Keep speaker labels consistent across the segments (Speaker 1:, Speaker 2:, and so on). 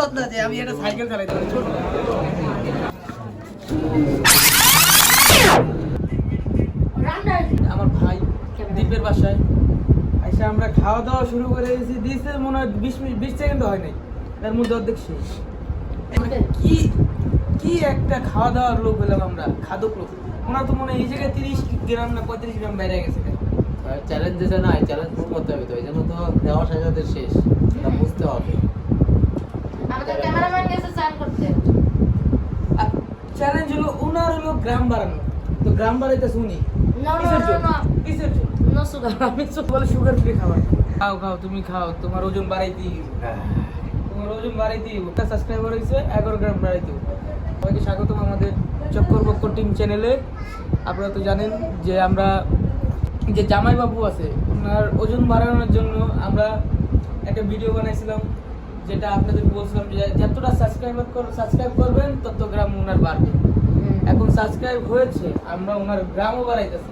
Speaker 1: বাত না যে আমি একটা সাইকেল চালাইতে পারি ছোট। আমার ভাই দ্বীপের বাসায় এসে আমরা খাওয়া দাওয়া শুরু করে দিয়েছি মনে হয় 20 সেকেন্ড হয় নাই, তার মধ্যে অর্ধেক শেষ। কি কি একটা খাওয়া দাওয়ার লোক হলাম আমরা, খাদক লোক। ওনার তো মনে হয় এই জায়গায় 30 গ্রাম না 35 গ্রাম বেড়ে গেছে।
Speaker 2: চ্যালেঞ্জ দিয়েছে না, চ্যালেঞ্জ পূরণ করতে হবে, তো এই জন্য তো দেওয়া সাজাদের শেষ, এটা বুঝতে হবে।
Speaker 3: আমাদের ক্যামেরাম্যান গেছে চান করতে।
Speaker 1: চ্যালেঞ্জ হলো ওনার হলো গ্রাম বাড়ানো, তো গ্রাম বাড়াইতে শুনি কিসের জন্য
Speaker 3: নো সুগার, আমি
Speaker 1: বলে সুগার ফ্রি খাবার। খাও খাও তুমি খাও, তোমার ওজন বাড়াইতে, তোমার ওজন বাড়াইতে ওটা সাবস্ক্রাইবার হয়েছে 11 গ্রাম বাড়াইতে। সবাইকে স্বাগতম আমাদের চক্কর টিম চ্যানেলে। আপনারা তো জানেন যে আমরা যে জামাই বাবু আছে ওনার ওজন বাড়ানোর জন্য আমরা একটা ভিডিও বানাইছিলাম, যেটা আপনাদের বলছিলাম যে যতটা সাবস্ক্রাইব করবেন তত গ্রাম ওনার বাড়বে। এখন সাবস্ক্রাইব হয়েছে, আমরা ওনার গ্রামও বাড়াইতেছি।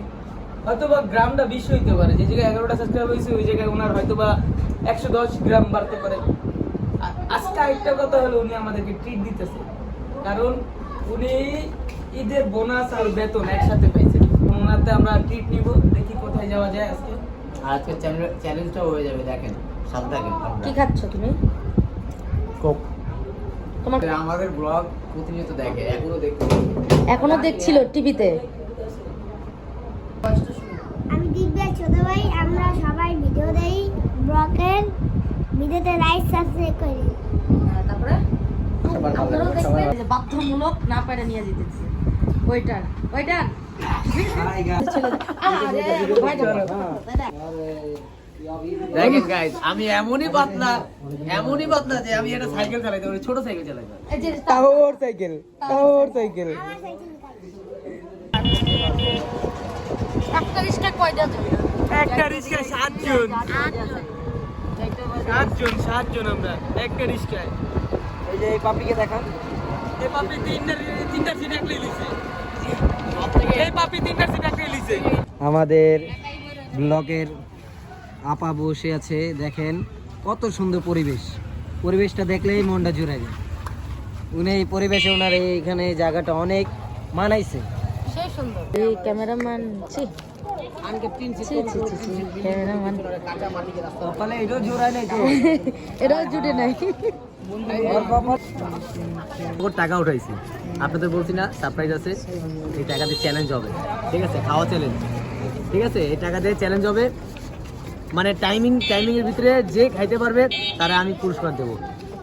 Speaker 1: হয়তোবা গ্রামটা 20 হইতে পারে, যে জায়গায় 11টা সাবস্ক্রাইব হয়েছে ওই জায়গায় ওনার হয়তোবা 110 গ্রাম বাড়তে পারে। আজকে একটা কথা হলো উনি আমাদেরকে ট্রিট দিতেছে, কারণ উনি ঈদের বোনাস আর বেতন একসাথে পাইছে। ওনাতে আমরা ট্রিট নিব, দেখি কোথায় যাওয়া যায় আজকে।
Speaker 2: আজকে চ্যালেঞ্জটা হয়ে যাবে, দেখেন সাথে থাকেন।
Speaker 3: কি খাচ্ছ তুমি?
Speaker 2: কোক।
Speaker 3: তোমার
Speaker 2: আমাদের ব্লগ প্রতিনিয়ত দেখে,
Speaker 3: এখনো দেখছিল টিভিতে।
Speaker 4: আমি দিব্যা ছোট ভাই, আমরা সবাই ভিডিও দেই, ব্লগের ভিডিওতে লাইক সাবস্ক্রাইব করি।
Speaker 3: তারপরে আপনারাও দেখবেন যে বাধ্যমূলক না পারে নিয়ে যেতেছে। ওইটার
Speaker 2: দেখেন গাইস, আমি এমনই পাতলা যে আমি একটা সাইকেল চালাইতে পারি, ছোট সাইকেল চালাইতে পারি।
Speaker 1: টাওয়ার সাইকেল
Speaker 3: একটা রিস্কা কয়টা দেবে?
Speaker 1: একটা রিস্কায় 7 জন আমরা একটা রিস্কায়। এই যে এই পাপিকে দেখান, এই পাপি তিনটা সিট একলাই লিছে, এই পাপি তিনটা সিট একলাই লিছে। আমাদের ব্লগের আপা বসে আছে, দেখেন কত সুন্দর পরিবেশটা দেখলেই মনটা জুড়ে যায়। উনি এই পরিবেশে ওনার এইখানে জায়গাটা অনেক মানাইছে।
Speaker 3: সেই সুন্দর। এই ক্যামেরাম্যান ক্যামেরাম্যান
Speaker 1: সকালে এটাও জোড়ায় নাই তো,
Speaker 3: এটাও জুটে নাই।
Speaker 2: ওর টাকা উঠাইছি, আপনাদের বলছি না সারপ্রাইজ আছে, এই টাকা দিয়ে চ্যালেঞ্জ হবে, ঠিক আছে? খাওয়া চ্যালেঞ্জ, ঠিক আছে? এই টাকা দিয়ে চ্যালেঞ্জ হবে, মানে টাইমিং এর ভিতরে যে খাইতে পারবে তারা আমি পুরস্কার দেবো,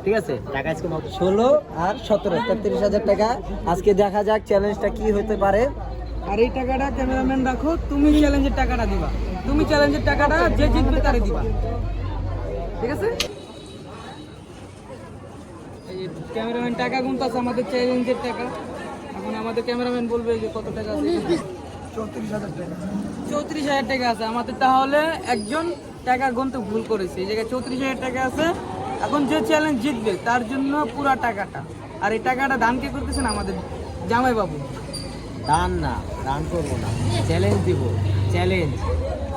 Speaker 2: ঠিক আছে? টাকা আজকে
Speaker 1: 16 আর 17 33,000 টাকা। আজকে দেখা যাক চ্যালেঞ্জটা কি হতে পারে। আর এই টাকাটা ক্যামেরাম্যান রাখো, তুমি চ্যালেঞ্জের টাকাটা দিবা, তুমি চ্যালেঞ্জের টাকাটা যে জিতবে তারে দিবা, ঠিক আছে? এই যে ক্যামেরাম্যান টাকা গুনতাছে আমাদের চ্যালেঞ্জের টাকা। এখন আমাদের ক্যামেরাম্যান বলবে যে কত টাকা আছে। 34,000 টাকা আছে আমাদের। তাহলে একজন টাকা গুনতে ভুল করেছে, এই জায়গায় 34,000 টাকা আছে। এখন যে চ্যালেঞ্জ জিতবে তার জন্য পুরো টাকাটা, আর এই টাকাটা দান কে করতেছেন? আমাদের জামাই বাবু।
Speaker 2: দান করবো না, চ্যালেঞ্জ দিব, চ্যালেঞ্জ,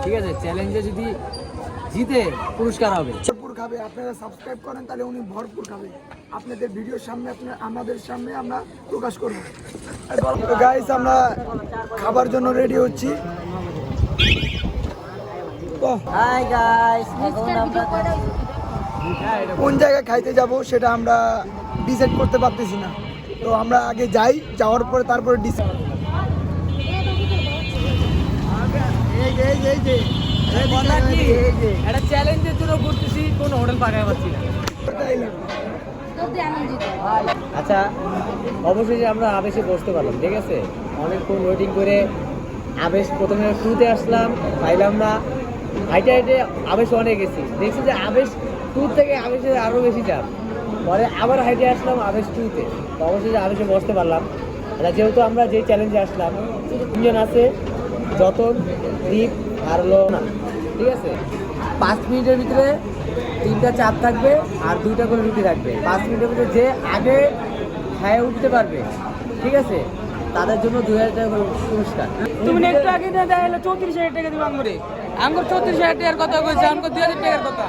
Speaker 2: ঠিক আছে? চ্যালেঞ্জে যদি জিতে পুরস্কার হবে।
Speaker 5: ভরপুর খাবে, আপনারা সাবস্ক্রাইব করেন তাহলে উনি ভরপুর খাবে। আপনাদের ভিডিওর সামনে আমাদের সামনে আমরা প্রকাশ করব। তো গাইস, আমরা খাবার জন্য রেডি হচ্ছি।
Speaker 1: হাই গাইস,
Speaker 5: কোন জায়গায় খাইতে যাব সেটা আমরা ডিসাইড করতে পারতেছি না, তো আমরা আগে যাই, যাওয়ার পরে তারপরে ডিসাইড।
Speaker 1: একটা চ্যালেঞ্জের জন্য ঘুরতেছি, কোনো হোটেল পাকায় পাচ্ছি না।
Speaker 2: আচ্ছা, অবশ্যই আমরা আবেশে বসতে পারলাম, ঠিক আছে? অনেকক্ষণ ওয়েটিং করে আবেশ প্রথমে 2-তে আসলাম, পাইলাম না, হাইটে আবেশ অনেক গেছি, দেখছি যে আবেশ 2 থেকে আবেশে আরও বেশি চাপ, পরে আবার হাইটে আসলাম আবেশ 2-তে, তো অবশ্যই আবেশে বসতে পারলাম। যেহেতু আমরা যে চ্যালেঞ্জে আসলাম 3 জন আছে, যতন, দীপ আর হলো না, ঠিক আছে? 5 মিনিটের ভিতরে 3টা চাপ থাকবে আর 2টা করে রুটি থাকবে। 5 মিনিটের ভিতরে যে আগে খায় উঠতে পারবে, ঠিক আছে, তাদের জন্য 2,000 টাকা করে পুরস্কার।
Speaker 1: তুমি একটু আগে না দেখাইলে 34,000 টাকা দিব আঙ্গুরে, আঙ্গুর 34,000 টাকার কথা কইছে, আঙ্গুর 2,000 টাকার কথা।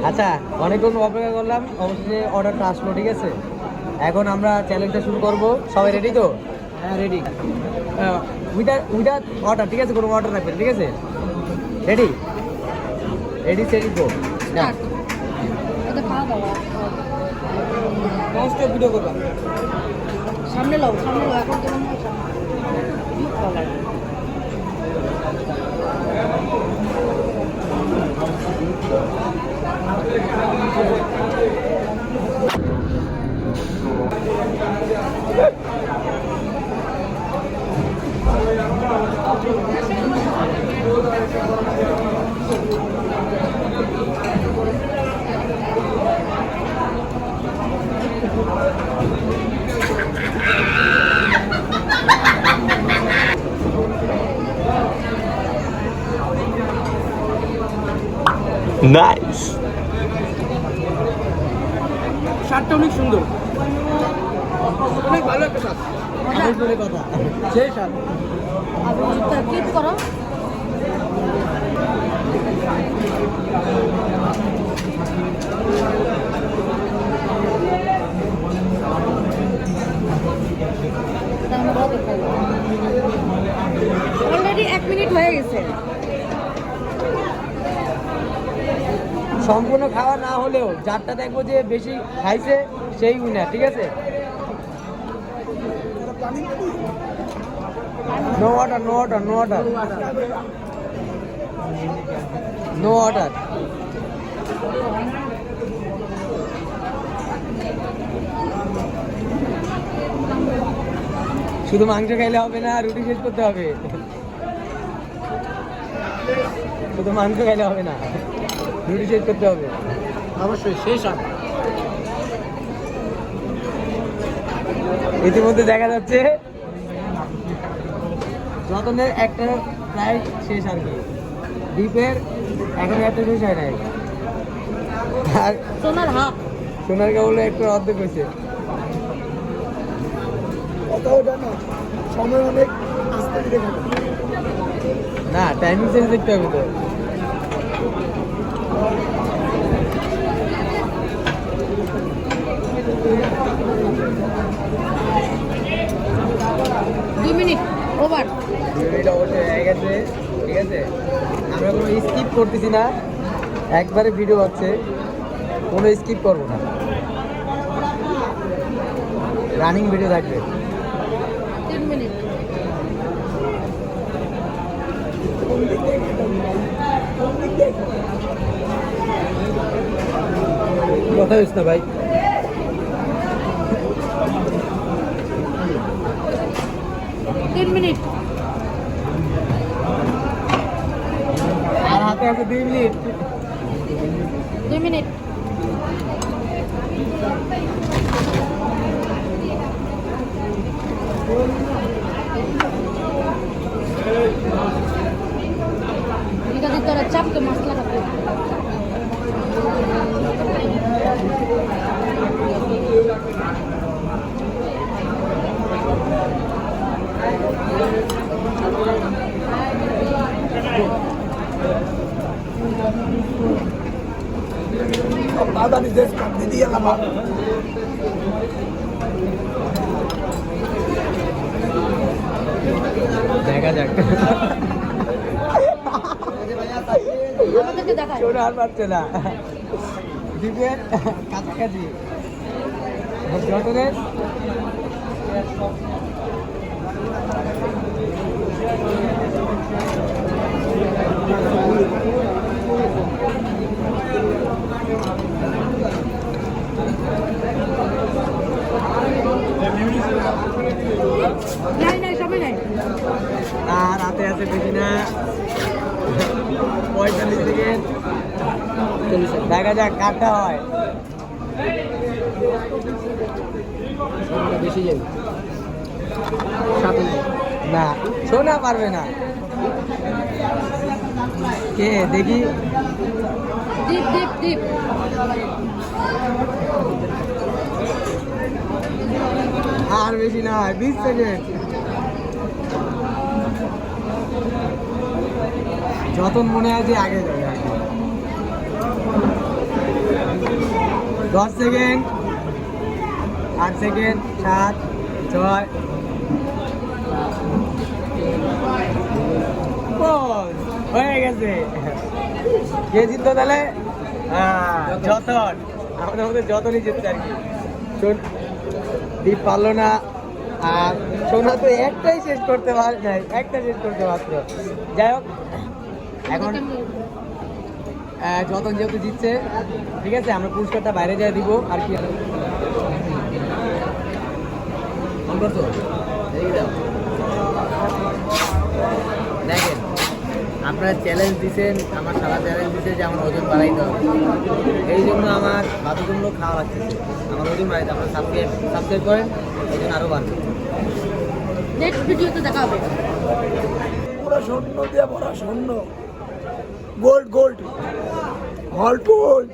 Speaker 2: আচ্ছা, অনেকক্ষণ অপেক্ষা করলাম, অবশেষে অর্ডারটা আসলো, ঠিক আছে। এখন আমরা চ্যালেঞ্জটা শুরু করব। সবাই রেডি তো? হ্যাঁ রেডি। উইদাউট অর্ডার, ঠিক আছে, কোনো অর্ডার রাখবেন, ঠিক আছে? রেডি রেডি সেটি গো।
Speaker 3: স্টার্ট। এটা খাওয়া দাওয়া।
Speaker 1: ননস্টপ ভিডিও করলাম।
Speaker 3: সামনে লাও এখন তো মনে হয় সামনে।
Speaker 2: নাইস।
Speaker 1: স্বাদটা অনেক সুন্দর, অনেক ভালো একটা স্বাদ।
Speaker 2: আবেশ বলে কথা,
Speaker 1: সেই স্বাদ।
Speaker 3: আর ক্লিক করো। অলরেডি 1 মিনিট হয়ে গেছে।
Speaker 2: সম্পূর্ণ খাওয়া না হলেও যারটা দেখবো যে বেশি খাইছে সেই উইনার, ঠিক আছে। No order, no order, no order, no order. শুধু মাংস খাইলে হবে না, রুটি শেষ করতে হবে। শুধু মাংস খাইলে হবে না, রুটি শেষ করতে হবে।
Speaker 1: অবশ্যই সেই স্বাদ।
Speaker 2: ইতিমধ্যে দেখা যাচ্ছে যতনের একটা প্রায় শেষ আর কি। দ্বীপের এখন একটা শেষ হয় নাই, আর
Speaker 3: সোনার হাফ।
Speaker 2: সোনার কেবল একটা অর্ধেক হয়েছে।
Speaker 5: কথা ওটা না, সময় অনেক আস্তে ধীরে খাবে।
Speaker 2: না, টাইমিং সেন্স দেখতে হবে তো।
Speaker 3: দুই মিনিট ওভার।
Speaker 2: ভিডিওটা অবশ্যই হয়ে গেছে, ঠিক আছে। আমরা কোনো স্কিপ করতেছি না, একবারে ভিডিও হচ্ছে, কোনো স্কিপ করবো না, রানিং ভিডিও থাকবে।
Speaker 3: 3 মিনিট।
Speaker 2: কথা হচ্ছে না ভাই।
Speaker 3: 3 মিনিট।
Speaker 2: আর হাতে আছে 2 মিনিট।
Speaker 3: 2 মিনিট। এটা দিতে ওরা চাপকে মশলা খাবে।
Speaker 5: दादा ने देश कर दिया ना बात।
Speaker 2: দেখা যাক।
Speaker 3: আমাদেরকে দেখায়।
Speaker 2: ছোট আর পারছে না, দ্বীপের কাছাকাছি যতনের।
Speaker 3: নাই সবাই নাই।
Speaker 2: আর হাতে আছে বেশি না, 45 সেকেন্ড। দেখা যাক কাটটা হয়। বেশি যাবে না, শোনা পারবে না। কে দেখি,
Speaker 3: দীপ দীপ দীপ।
Speaker 2: আর বেশি নয় 20 সেকেন্ড। যতন মনে হয় যে আগে যাবে আর কি। 10 সেকেন্ড, 8 সেকেন্ড, 7, 6, 5 হয়ে গেছে। কে জিতলো তাহলে? যতন, আমাদের মধ্যে যতনই জিতছে আর কি। দীপ পারলো না, আর সোনা তো একটাই শেষ করতে পারে নাই, একটা শেষ করতে পারত। যাই হোক, এখন যতন যেহেতু জিতছে, ঠিক আছে, আমরা পুরস্কারটা বাইরে যাই দিব আর কি। দেখেন, আপনারা চ্যালেঞ্জ দিচ্ছেন, আমার সারা চ্যালেঞ্জ দিচ্ছে যে আমার ওজন বাড়াইতে হবে। এই জন্য আমার বাতুগুলো খাওয়া লাগতেছে, আমার ওজন বাড়াইতে। আপনারা সাবস্ক্রাইব করেন, এই জন্য আরও বাড়বে।
Speaker 3: নেক্সট ভিডিওতে দেখা হবে।
Speaker 5: পুরো স্বর্ণ দিয়ে ভরা, স্বর্ণ, গোল্ড গোল্ড, হল টু গোল্ড।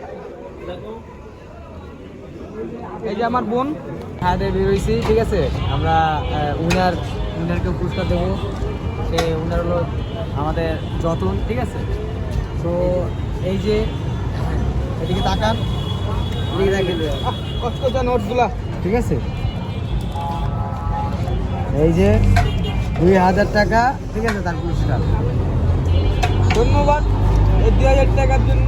Speaker 1: এই যে আমার বোন,
Speaker 2: হাতে বেরোইছি, ঠিক আছে। আমরা উইনারকে পুরস্কার দেবো। সে উইনার হলো আমাদের যতন, ঠিক আছে। তো এই যে এদিকে তাকান, এদিকে দেখেন,
Speaker 1: কচকচা নোটসগুলা,
Speaker 2: ঠিক আছে। এই যে 2000 টাকা, ঠিক আছে, তার পুরস্কার।
Speaker 1: ধন্যবাদ এই 2000 টাকার জন্য।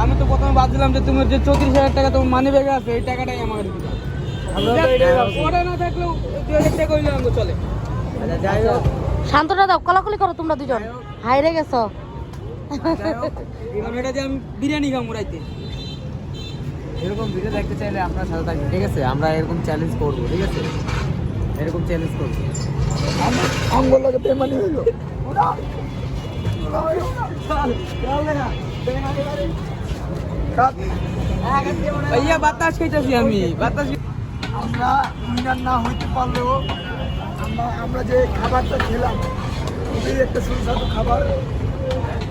Speaker 1: আমি তো প্রথমে ভাবছিলাম যে তোমার যে 34,000 টাকা তোমার মানি ব্যাগে আছে, এই টাকাটাই আমার দিবে। ওটা না থাকলেও 2000 টাকা হইলে আমাকে চলে।
Speaker 2: আচ্ছা, যাই হোক,
Speaker 3: শান্তটা দাও, কলাকলি করো তোমরা দুজন। হাইরে গেছো।
Speaker 2: যাই হোক,
Speaker 1: কারণ এটা যে আমি বিরিয়ানি খাবো রাইতে।
Speaker 2: এরকম ভিডিও দেখতে চাইলে আপনার সাথে থাকবেন, ঠিক আছে। আমরা এরকম চ্যালেঞ্জ করবো, ঠিক আছে, এরকম চ্যালেঞ্জ করবো।
Speaker 5: আঙ্গুল লাগে বেমানি হইল।
Speaker 1: ভাইয়া বাতাস খাইতেছি আমি, বাতাস।
Speaker 5: আমরা উইনার না হইতে পারলেও আমরা যে খাবারটা খেলাম, খুবই একটা সুস্বাদু খাবার।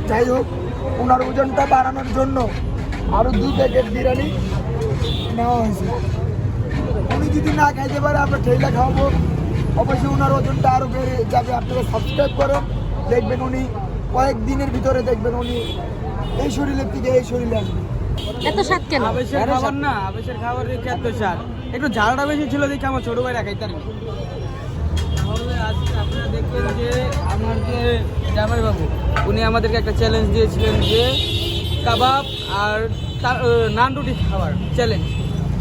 Speaker 5: যাই হোক, ওনার ওজনটা বাড়ানোর জন্য আরও 2 প্যাকেট বিরিয়ানি নেওয়া হয়েছে। উনি যদি না খাইতে পারে, আমরা ঠেলা খাওয়াবো। অবশ্যই ওনার ওজনটা আরও বেড়ে যাবে। আপনারা সাবস্ক্রাইব করেন, দেখবেন উনি কয়েকদিনের ভিতরে দেখবেন উনি এই শরীরের থেকে এই শরীরে আসবে।
Speaker 3: এত স্বাদ কেন?
Speaker 1: আবেশের খাবার না, আবেশের খাবার রেখে এত স্বাদ। একটু ঝালটা বেশি ছিল দেখে আমার ছোট ভাইরা খাইতাম। তাহলে আজকে আপনারা দেখবেন যে আমার যে জামাই বাবু, উনি আমাদেরকে একটা চ্যালেঞ্জ দিয়েছিলেন যে কাবাব আর নান রুটি খাওয়ার চ্যালেঞ্জ।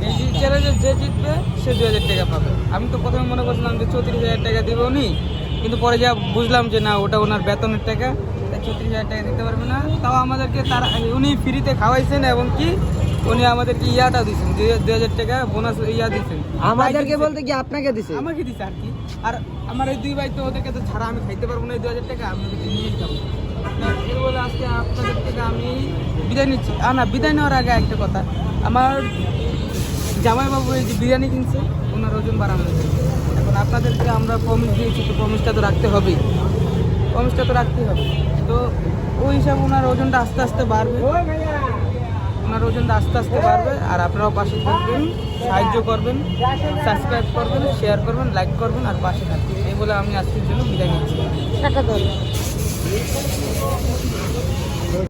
Speaker 1: এই চ্যালেঞ্জে যে জিতবে সে 2000 টাকা পাবে। আমি তো প্রথমে মনে করছিলাম যে 34,000 টাকা দেবে উনি, কিন্তু পরে যা বুঝলাম যে না, ওটা ওনার বেতনের টাকা, তাই 34,000 টাকা দিতে পারবে না। তাও আমাদেরকে উনি ফ্রিতে খাওয়াইছেন, এবং কি উনি আমাদেরকে ইয়াটা দিচ্ছেন, 2000 টাকা বোনাস ইয়া দিচ্ছেন।
Speaker 2: আমাদেরকে বলতে কি আপনাকে দিছে?
Speaker 1: আমাকে দিচ্ছে আর কি। আর আমার এই 2 ভাই তো ওদেরকে তো ছাড়া আমি খাইতে পারবো না এই 2000 টাকা, আমি ওদেরকে নিয়েই যাবো। এর বলে আজকে আপনাদের থেকে আমি বিদায় নিচ্ছি। না, বিদায় নেওয়ার আগে একটা কথা, আমার জামাইবাবু এই যে বিরিয়ানি কিনছে, ওনার ওজন বাড়ানোর জন্য। এখন আপনাদেরকে আমরা প্রমিস দিয়েছি, তো প্রমিসটা তো রাখতে হবেই, প্রমিসটা তো রাখতেই হবে। তো ওই হিসাবে ওনার ওজনটা আস্তে আস্তে বাড়বে, ওনার ওজনটা আস্তে আস্তে বাড়বে। আর আপনারাও পাশে থাকবেন, সাহায্য করবেন, সাবস্ক্রাইব করবেন, শেয়ার করবেন, লাইক করবেন, আর পাশে থাকবেন। এই বলে আমি আজকের জন্য বিদায় নিচ্ছি।
Speaker 3: টাটা দাও।